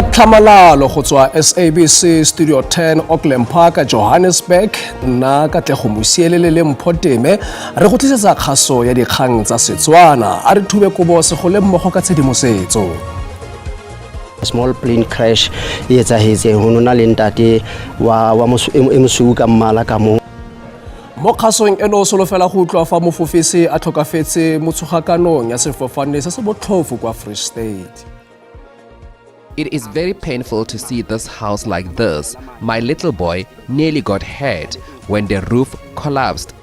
ka tlhamalalo go tswa SABC Studio 10 Auckland Park Johannesburg nna ka tle go musielele le Mphoteme re go tlisetsa kgaso ya dikgang tsa Setswana a re thube kobo se go le mmogo ka tshedimosetso. Small plane crash e etsahetse ho nona le ntate wa mosuu ka mmala ka mo mo khasong eno solofela go utlwa fa mofofisi a tlhokafetse mo tshogakanong ya sefofane se se botlhofo kwa Free State. It is very painful to see this house like this. My little boy nearly got hurt when the roof collapsed.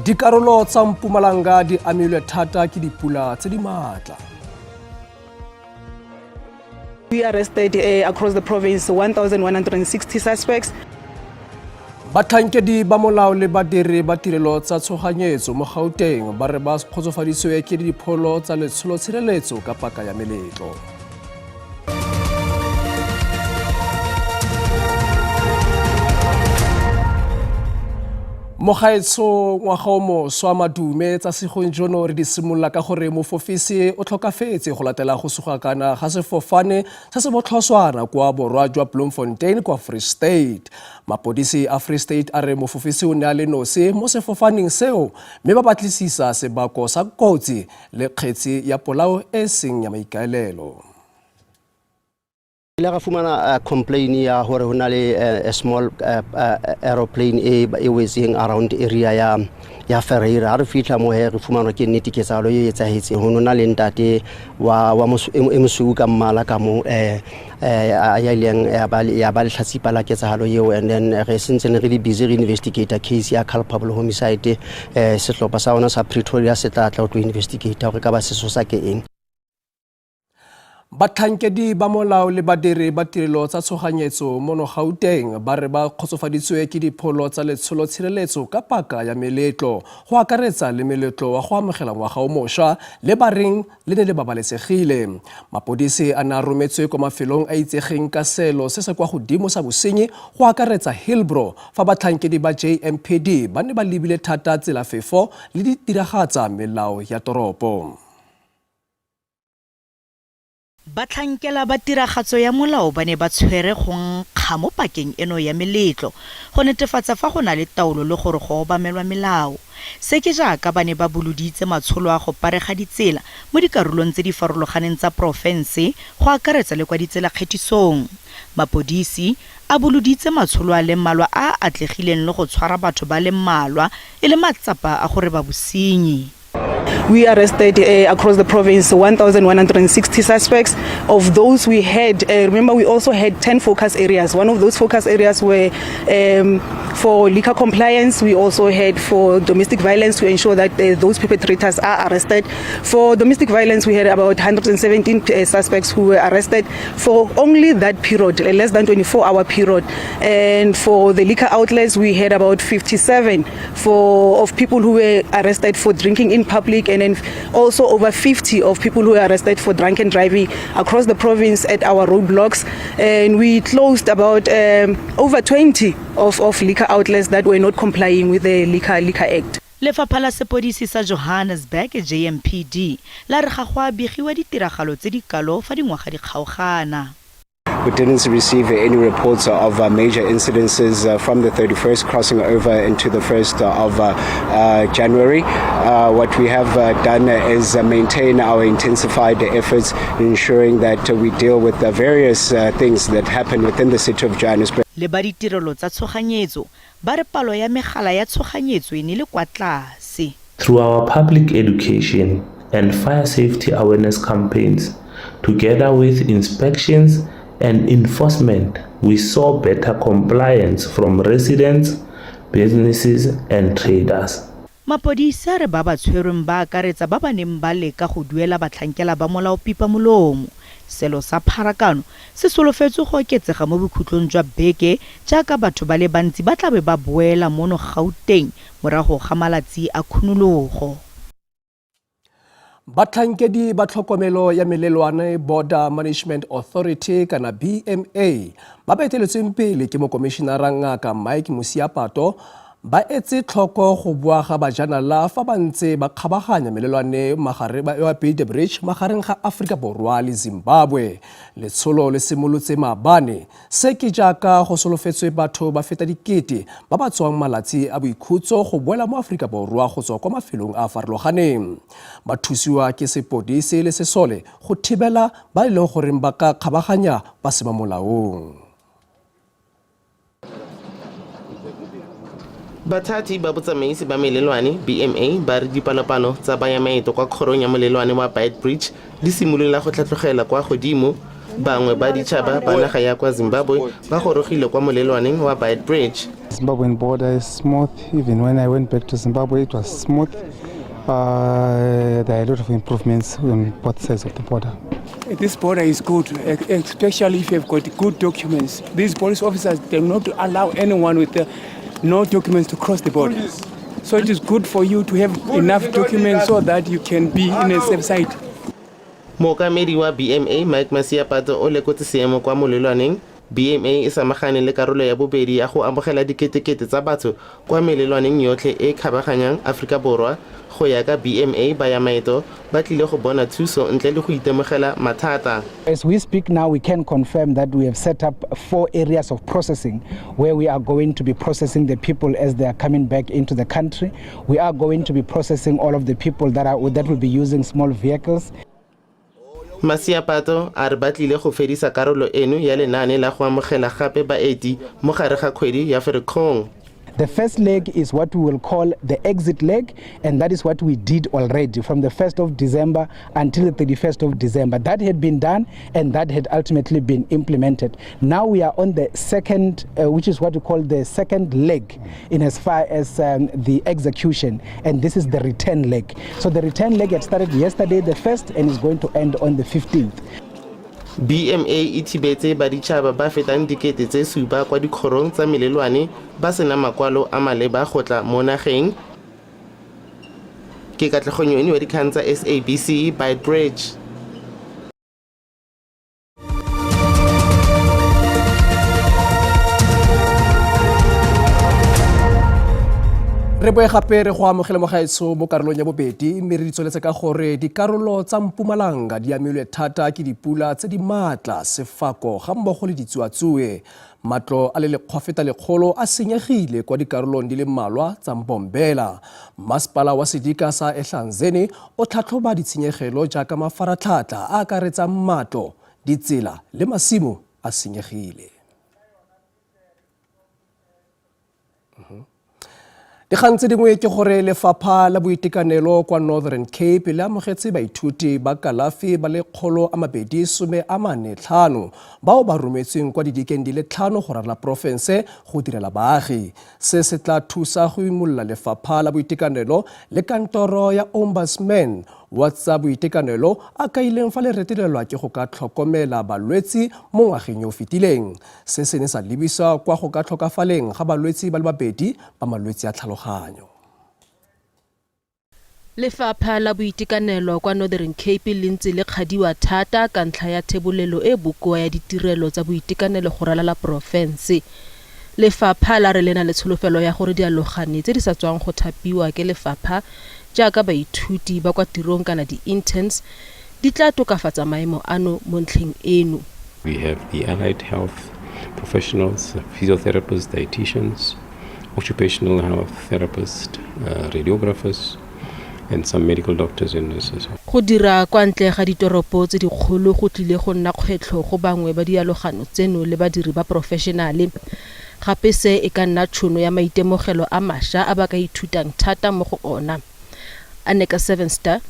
Dikarolo tsa Mpumalanga di amilwe thata ke dipula tse di matla. We arrested across the province 1,160 suspects. Batlhankedi ba molao le badiri ba tirelo tsa tshoganyetso mo Gauteng ba re ba kgotsofaditswe ke dipholo tsa letsholo tshireletso ka paka ya meletlo. Mogaetso ngwaga o moswa madume tsa segonjono re di simolla ka gore mofofisi o tlhokafetse go latela go sogakana ga sefofane se se botlhoswana kwa borwa jwa Bloemfontein kwa Free State. Mapodisi a Free State a re mofofisi o ne a le nosi mo sefofaneng seo mme ba batlisisa sebako sa kotsi le kgetsi ya polao e seng ya maikaelelo. Ile ga fumana complain ya hore hona le a small aeroplane e whizzing around area ya Ferreira re fitla mo he re fumana ke nnete ke tsalo e etsahetse ho nona le ntate wa mosuu ka mmala ka mo ya ileng ya ba le tlhatsipa la ketsahalo eo and then re sentse re di busy re investigator case ya culpable homicide sehlopha sa ona sa Pretoria se tla to investigate gore ka ba seso sa ke eng. Batlhankedi ba molao le badiri ba tirelo tsa tshoganyetso mo Gauteng ba re ba kgotsofaditswe ke dipholo tsa letsholo tshireletso ka paka ya meletlo go akaretsa le meletlo wa go amogela ngwaga o mošwa le bareng le ne le babalesegile. Mapodisi a na rometswe kwa mafelong a itsegeng ka selo se se kwa godimo sa bosenyi go akaretsa Hillbrow fa batlhankedi ba JMPD ba ne ba lebile thata tselafefo le ditiragatsa melao ya toropo. Batlhankela ba tiragatso ya molao ba ne ba tshwere go nkga mo pakeng eno ya meletlo go netefatsa fa go na le taolo le gore go obamelwa melao. Se ke jaaka ba ne ba boloditse matsholo a go parega ditsela mo dikarolong tse di farologaneng tsa porofense go akaretsa le kwa ditsela kgethisong. Mapodisi a boloditse matsholo a le mmalwa a atlegileng le go tshwara batho ba le mmalwa e le matsapa a gore ba bosenyi. We arrested across the province 1,160 suspects. Of those we had, remember we also had 10 focus areas. One of those focus areas were for liquor compliance. We also had for domestic violence to ensure that those perpetrators are arrested. For domestic violence, we had about 117 suspects who were arrested for only that period, a less than 24-hour period. And for the liquor outlets, we had about 57 of people who were arrested for drinking in public, and then also over 50 of people who were arrested for drunken driving across the province at our roadblocks. And we closed about over 20 of liquor outlets that were not complying with the Liquor Act. Lefapha la Sepodisi sa Johannesburg JMPD la re ga go a begiwa ditiragalo tse di kalo fa dingwaga di kgaogana. We didn't receive any reports of major incidences from the 31st crossing over into the 1st of January. What we have done is maintain our intensified efforts ensuring that we deal with the various things that happen within the city of Johannesburg. Le ba ditirelo tsa tshoganyetso ba re palo ya megala ya tshoganyetso e ne le kwa tlase. Through our public education and fire safety awareness campaigns, together with inspections and enforcement, we saw better compliance from residents, businesses and traders. Mapodisa re ba ba tshwerweng ba akaretsa ba ba neng ba leka go duela batlhankela ba molao pipa molomo. Selo sa pharakano se solofetswe go oketsega mo bokhutlong jwa beke jaaka batho ba le bantsi ba tlabe ba boela mono Gauteng morago ga malatsi a khunologo. Batlhankedi ba tlhokomelo ya melelwane Border Management Authority kana BMA ba beteletsweng pele ke mokomishenara ngaka Mike Musiapato ba etse tlhoko go bua ga bajanala fa ba ntse ba kgabaganya melelwane wa Bay Bridge magareng ga Aforika Borwa le Zimbabwe. Letsholo le simolotse maabane se ke jaaka go solofetswe batho ba feta dikete ba ba tswang malatsi a boikhutso go boela mo Aforika Borwa go tswa kwa mafelong a farologaneng. Ba thusiwa ke sepodisi le sesole go thibela ba ile gore ba ka kgabaganya ba se molaong. Bathati ba botsamaisi ba melelwane BMA ba re dipalopano tsa baya maeto kwa kgorong ya molelwane wa Bay Bridge di simolola go tlhatlogela kwa godimo. Bangwe ba ditšhaba ba naga ya kwa Zimbabwe ba gorogile kwa molelwaneng wa Bay Bridge. Zimbabwean border is smooth. Even when I went back to Zimbabwe, it was smooth. There are a lot of improvements on both sides of the border. This border is good, especially if you've got good documents. These police officers do not allow anyone with no documents to cross the border. So it is good for you to have enough documents so that you can be in a safe side. Mookamedi wa BMA Mike Masiapato o lekotse seemo kwa molelwaneng. BMA e samagane le karolo ya bobedi ya go amogela diketekete tsa batho kwa melelwaneng yotlhe e kgabaganyang Aforika Borwa. Go ya ka BMA baya maeto ba tlile go bona thuso ntle le go itemogela mathata. As we speak now, we can confirm that we have set up 4 areas of processing where we are going to be processing the people as they are coming back into the country. We are going to be processing all of the people that will be using small vehicles. Masiapato a re ba tlile go fedisa karolo eno ya lenaane la go amogela gape baeti mo gare ga kgwedi ya Ferikgong. The first leg is what we will call the exit leg, and that is what we did already from the 1st of December until the 31st of December. That had been done and that had ultimately been implemented. Now we are on the second, which is what we call the second leg in as far as the execution, and this is the return leg. So the return leg had started yesterday, the 1st, and is going to end on the 15th. BMA e thibetse baditšhaba ba fetang dikete tse 7 kwa dikgorong tsa melelwane ba sena makwalo a maleba go tla mo nageng. Ke Katlego wa dikgang tsa SABC Bay Bridge. Re boe gape re go amogela mogaetso mo karolong ya bobedi mme re ditsoletse ka gore dikarolo tsa Mpumalanga di amilwe thata ke dipula tse di maatla sefako ga mmogo le ditsuatsue. Matlo a le lekgwafeta lekgolo a senyegile kwa dikarolong di le mmalwa tsa Mbombela. Masepala wa sedika sa Ehlanzeni o tlhatlhoba ditshenyegelo jaaka mafaratlhatlha a akaretsang matlo, ditsela le masimo a senyegile. Dikgang tse dingwe ke gore lefapha la boitekanelo kwa Northern Cape le amogetse baithuti ba kalafi ba le 245 bao ba rometsweng kwa didikeng di le 5 go rala porofense go direla baagi. Se se tla thusa go imolola lefapha la boitekanelo le kantoro ya Ombudsman wa tsa boitekanelo a ka ileng fa le retelelwa ke go ka tlhokomela balwetsi mo ngwageng yo fetileng. Se se ne sa lebisa kwa go ka tlhokafaleng ga balwetsi ba le babedi ba malwetsi a tlhaloganyo. Lefapha la boitekanelo kwa Northern Cape le ntse le kgadiwa thata ka ntlha ya thebolelo e bokoa ya ditirelo tsa boitekanelo go ralala porofense. Lefapha la re lena le tsholofelo ya gore dialogane tse di sa tswang go thapiwa ke lefapha jaaka baithuti ba kwa tirong kana di-interns di tla tokafatsa maemo ano mo ntlheng eno. We have the allied health professionals, physiotherapists, dietitians, occupational health therapists, radiographers, and some medical doctors and nurses. Go dira kwa ntle ga ditoropo tse dikgolo go tlile go nna kgwetlho go bangwe ba dialogano tseno le badiri ba professionale. Gape se e ka nna tšhono ya maitemogelo a mašwa a ba ka ithutang thata mo go ona. Aneka 7 Star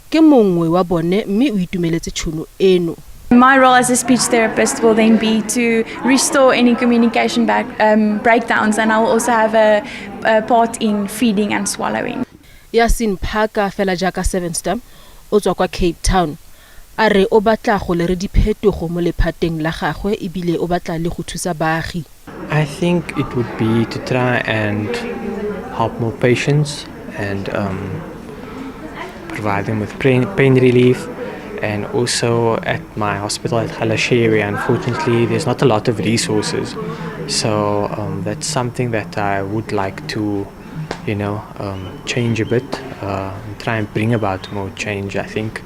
ke mongwe wa bone mme o itumeletse tšhono eno. My role as a speech therapist will then be to restore any communication breakdowns, and I will also have a part in feeding and swallowing. Yasin Phaka fela jaaka 7 Star o tswa kwa Cape Town. A re o batla go le re diphetogo mo lephateng la gagwe ebile o batla le go thusa baagi. I think it would be to try and help more patients and provide them with pain relief And also at my hospital at Galasheri, unfortunately, there's not a lot of resources. So that's something that I would like to, change a bit, try and bring about more change, I think,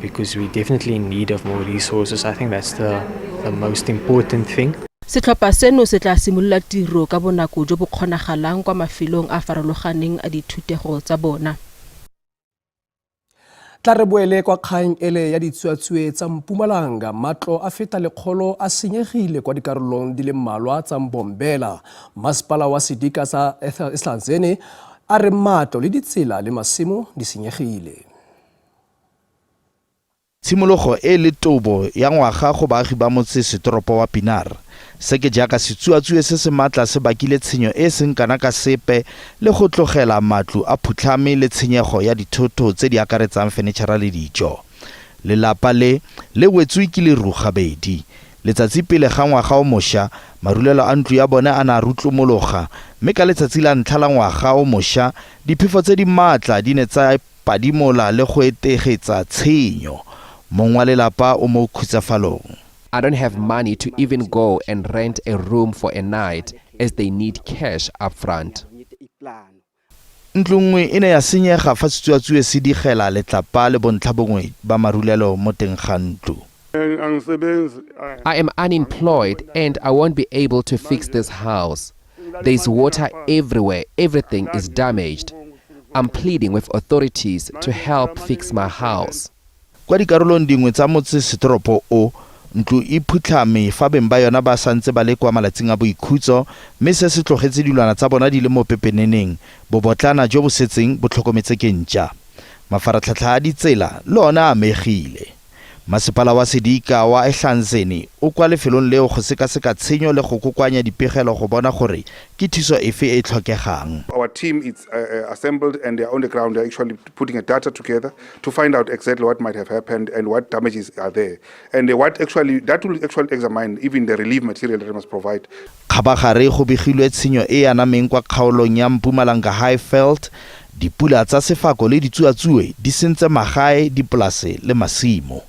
because we're definitely in need of more resources. I think that's the most important thing. Setlhopha seno se tla simolola tiro ka bonako jo bo kgonagalang kwa mafelong a farologaneng a dithutego tsa bona. Tla re boele kwa kgang ele ya ditsuatsue tsa Mpumalanga, matlo a feta 100 a senyegile kwa dikarolong di le mmalwa tsa Mbombela. Masepala wa Sedika sa Ehlanzeni a re matlo le ditsela le masimo di senyegile. Tshimologo e le tobo ya ngwaga go baagi ba motse setoropo wa Pinar. Se ke jaaka setsuatsue se se matla se bakile tshenyo e seng kana ka sepe le go tlogela matlo a phutlhame le tshenyego ya dithoto tse di akaretsang furniture le dijo. Lelapa le wetswe ke leru gabedi. Letsatsi pele ga ngwaga o mošwa, marulelo a ntlo ya bone a na rutlumologa, mme ka letsatsi la ntlha la ngwaga o mošwa, diphefo tse di matla di ne tsa padimola le go etegetsa tshenyo. Mong wa lelapa o mo khutsafalong. I don't have money to even go and rent a room for a night as they need cash up front. Ntlo nngwe e ne ya senyega fa setsuatsue se digela letlapa le bontlhabongwe ba marulelo mo teng ga ntlo. I am unemployed and I won't be able to fix this house. There's water everywhere. Everything is damaged. I'm pleading with authorities to help fix my house. Kwa dikarolong dingwe tsa motse setoropo o, ntlo e phutlhame fa beng ba yona ba santse ba le kwa malatsing a boikhutso, mme se se tlogetse dilwana tsa bona di le mo pepeneneng, bobotlana jo bo setseng bo tlhokometse ke ntja. Mafaratlhatlha a ditsela le ona a megile. Masepala wa Sedika wa Ehlanzeni o kwa lefelong leo go sekaseka tshenyo le go kokoanya dipegelo go bona gore ke thuso efe e tlhokegang. Our team is assembled and they are on the ground. They're actually putting a data together to find out exactly what might have happened and what damages are there. And that will actually examine even the relief material that they must provide. Khabagare go begilwe tshenyo e anameng kwa kgaolong ya Mpumalanga Highveld. Dipula tsa sefako le ditsuatsue di sentse magae, dipolase le masimo.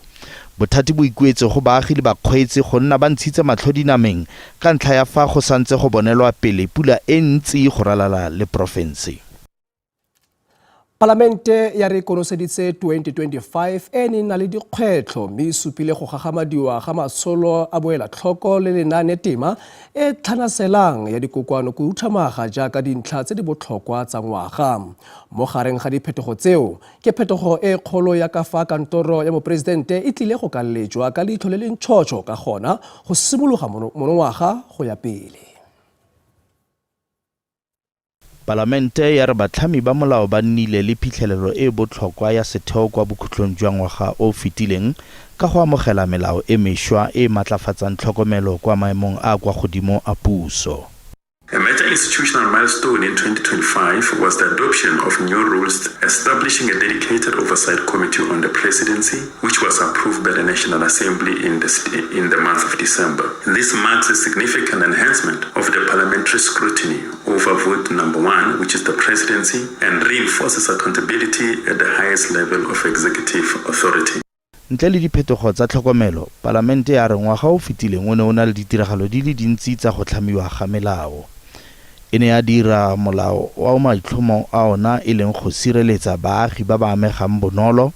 Bothati bo ikuetse go baagi le bakgweetsi go nna ba ntshitse matlho dinameng ka ntlha ya fa go santse go bonelwa pele pula e ntsi go ralala le province. Parlamente ya re konoseditse 2025 ene na le dikgwetlho mme e supile go gagamadiwa ga matsholo a boela tlhoko le lenane tema e tlhanaselang ya dikokoano go utlhamaga jaaka dintlha tse di botlhokwa tsa ngwaga. Mo gareng ga diphetogo tseo ke phetogo e kgolo ya ka fa kantoro ya mopresidente e tlile go ka lejwa ka leitlho le le ntšhotšho ka gona go simologa monongwaga go ya pele. Parlamente ya re batlhami ba molao ba nnile le phitlhelelo e botlhokwa ya setheo kwa bokhutlong jwa ngwaga o fetileng ka go amogela melao e mešwa e matlafatsang tlhokomelo kwa maemong a kwa godimo a puso. A major institutional milestone in 2025 was the adoption of new rules establishing a dedicated oversight committee on the presidency, which was approved by the National Assembly in the month of December. This marks a significant enhancement of the parliamentary scrutiny over vote number 1, which is the presidency, and reinforces accountability at the highest level of executive authority. Ntle le diphetogo tsa tlhokomelo, parlamente ya re ngwaga o fetileng o ne o na le ditiragalo di le dintsi tsa go tlhamiwa ga melao. E ne ya dira molao wa maitlhomo a ona e leng go sireletsa baagi ba ba amegang bonolo,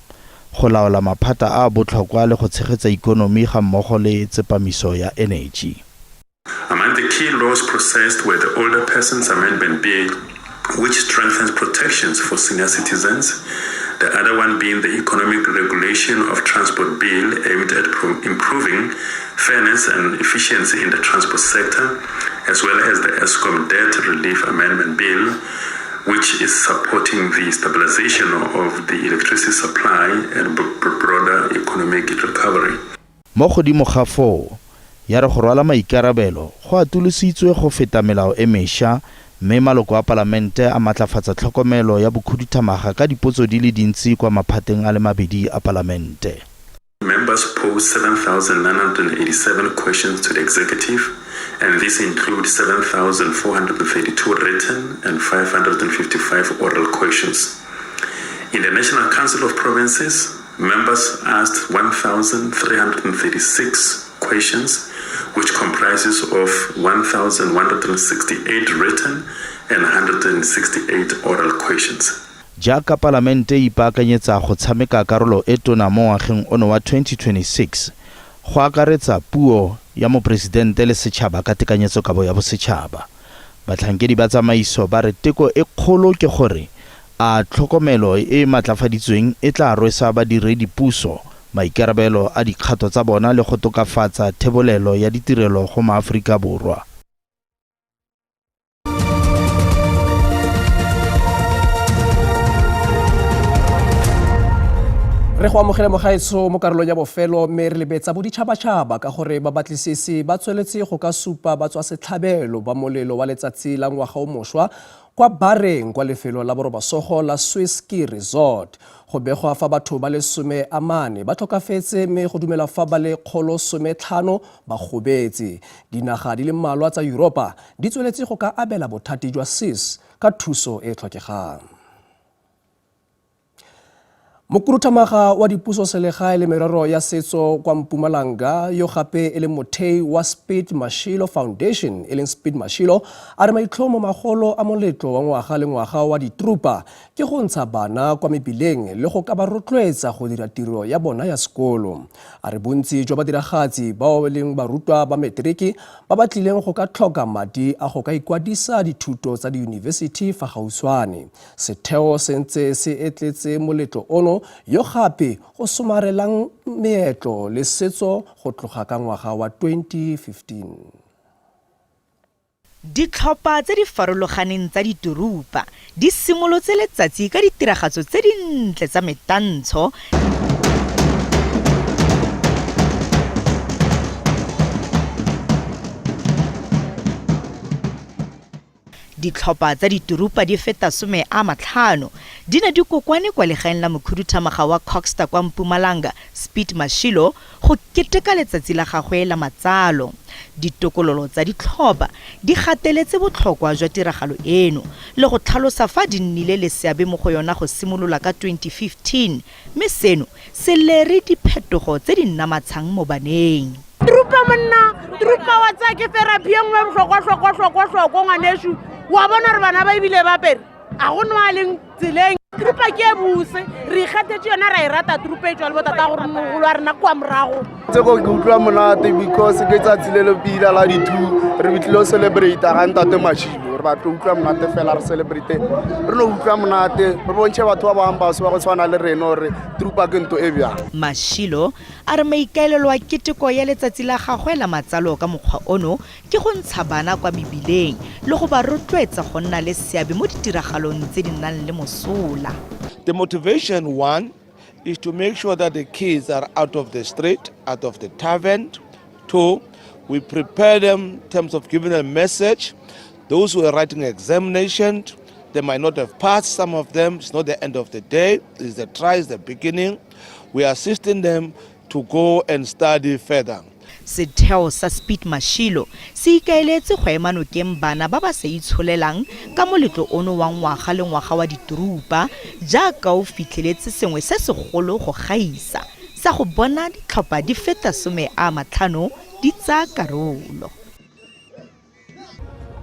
go laola maphata a botlhokwa le go tshegetsa ikonomi ga mmogo le tsepamiso ya energy. Among the key laws processed were the Older Persons Amendment Bill, which strengthens protections for senior citizens. The other one being the Economic Regulation of Transport Bill, aimed at improving fairness and efficiency in the transport sector, as well as the ESCOM Debt Relief Amendment Bill, which is supporting the stabilization of the electricity supply and broader economic recovery. Mo godimo ga foo, ya re go rwala maikarabelo go atolositswe go feta melao e mešwa, mme maloko a parlamente a matlafatsa tlhokomelo ya bokhuduthamaga ka dipotso di le dintsi kwa maphateng a le mabedi a parlamente. Members posed 7,987 questions to the executive, and this includes 7,432 written and 555 oral questions. In the National Council of Provinces, Members asked 1,336 questions, which comprises of 1,168 written and 168 oral questions. Jaaka Palamente e ipaakanyetsa go tshameka karolo e tona mo ngwageng ono wa 2026, go akaretsa puo ya mopresidente le setšhaba ka tekanyetsokabo ya bosetšhaba. Batlhankedi ba tsamaiso ba re teko e kgolo ke gore a tlhokomelo e matlafaditsweng e tla rwesa badiredi puso maikarabelo a dikgato tsa bona le go tokafatsa thebolelo ya ditirelo go maAforika Borwa. Re go amogela mogaetso mo karolong ya bofelo mme re lebetsa boditšhabatšhaba ka gore babatlisisi ba tsweletse go ka supa ba tswa setlhabelo ba molelo wa letsatsi la ngwaga o mošwa kwa bareng kwa lefelo la borobasogo la Swiss Ski Resort. Go begwa fa batho ba le 40 ba tlhokafetse mme go dumela fa ba le 150 ba gobetse. Dinaga di le mmalwa tsa Europa di tsweletse go ka abela bothati jwa SIS ka thuso e tlhokegang. Mokuruthamaga wa dipuso selegae le merero ya setso kwa Mpumalanga yo gape e le mothei wa Speed Mashilo Foundation e leng Speed Mashilo a re maitlhomo magolo a moletlo wa ngwaga le ngwaga wa ditrupa ke go ntsha bana kwa mebileng le go ka ba rotloetsa go dira tiro ya bona ya sekolo. A re bontsi jwa badiragatsi bao leng barutwa ba matriki ba batlileng go ka tlhoka madi a go ka ikwadisa dithuto tsa diyunibesithi fa gautshwane. Setheo sentse se etletse moletlo ono yo gape go somarelang meetlo le setso go tloga ka ngwaga wa 2015. Ditlhopha tse di farologaneng tsa diturupa di simolotse letsatsi ka ditiragatso tse dintle tsa metantsho. Ditlhopha tsa diturupa di feta 50 di ne di kokwane kwa legaeng la mokhuduthamaga wa Coxter kwa Mpumalanga Speed Mashilo go keteka letsatsi la gagwe la matsalo. Ditokololo tsa ditlhopha di gateletse botlhokwa jwa tiragalo eno le go tlhalosa fa di nnile le seabe mo go yona go simolola ka 2015 mme seno se lere diphetogo tse di nnamatshang mo baneng. Trupa wa tsa ke therapy engwe bohlokwa ngwaneshu wa bona re bana ba ibile ba pere a go nwa leng tseleng. Trupa ke buse re ikgatetse yona ra irata trupa e tswa le botata gore mogolo a rena kwa morago tsego ke utlwa monate because ke tsa tsilelo pila la ditu re bitlilo celebrate ga ntate Mashilo re ba tlo utlwa monate fela re celebrate re no utlwa monate re bontshe batho ba bang ba se ba go tshwana le reno re trupa ke nto e bya. Mashilo a re maikaelelo a keteko ya letsatsi la gagwe la matsalo ka mokgwa ono ke go ntsha bana kwa mebileng le go ba rotloetsa go nna le seabe mo ditiragalong tse di nang le mosola. The motivation, one, is to make sure that the kids are out of the street, out of the tavern. Two, we prepare them in terms of giving them a message. Those who are writing examination, they might not have passed, some of them. It's not the end of the day. It's the try, it's the beginning. We are assisting them to go and study further. Setheo sa Speed Mashilo se ikaeletse go ema nokeng bana ba ba sa itsholelang ka moletlo ono wa ngwaga le ngwaga wa diturupa jaaka o fitlheletse sengwe se segolo go gaisa sa go bona ditlhopha di feta 50 di tsa karolo.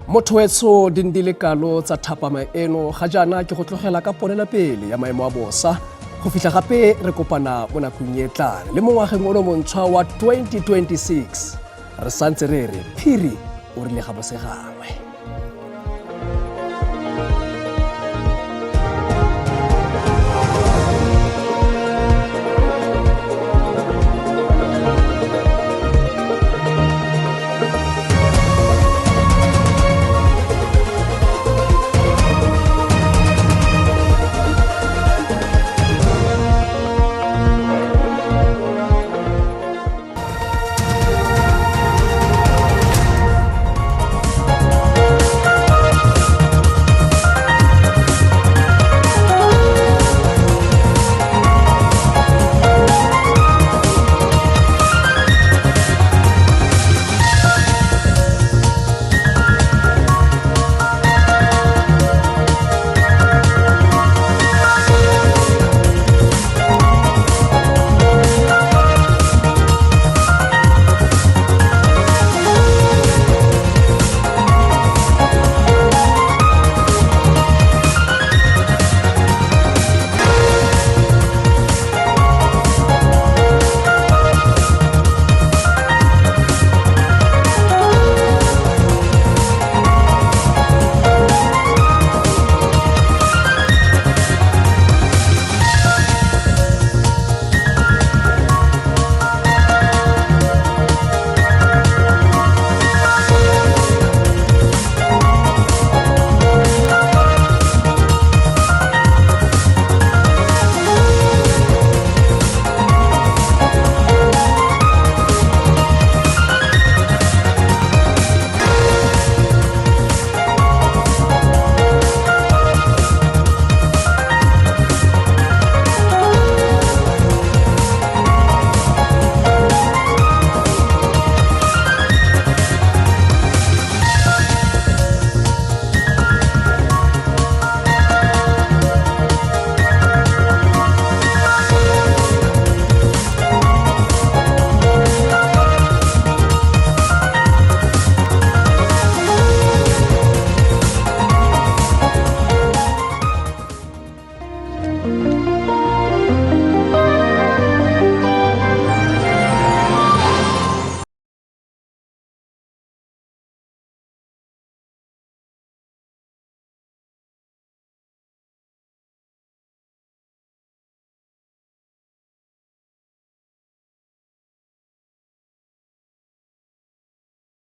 Mothoetso dindile kalo tsa thapama eno ga jana ke go tlogela ka ponelapele ya maemo a bosa. Go fitla gape re kopana mo nakong e tlang le mo ngwageng ono montshwa wa 2026 re santse re re phiri o rile ga bosegangwe.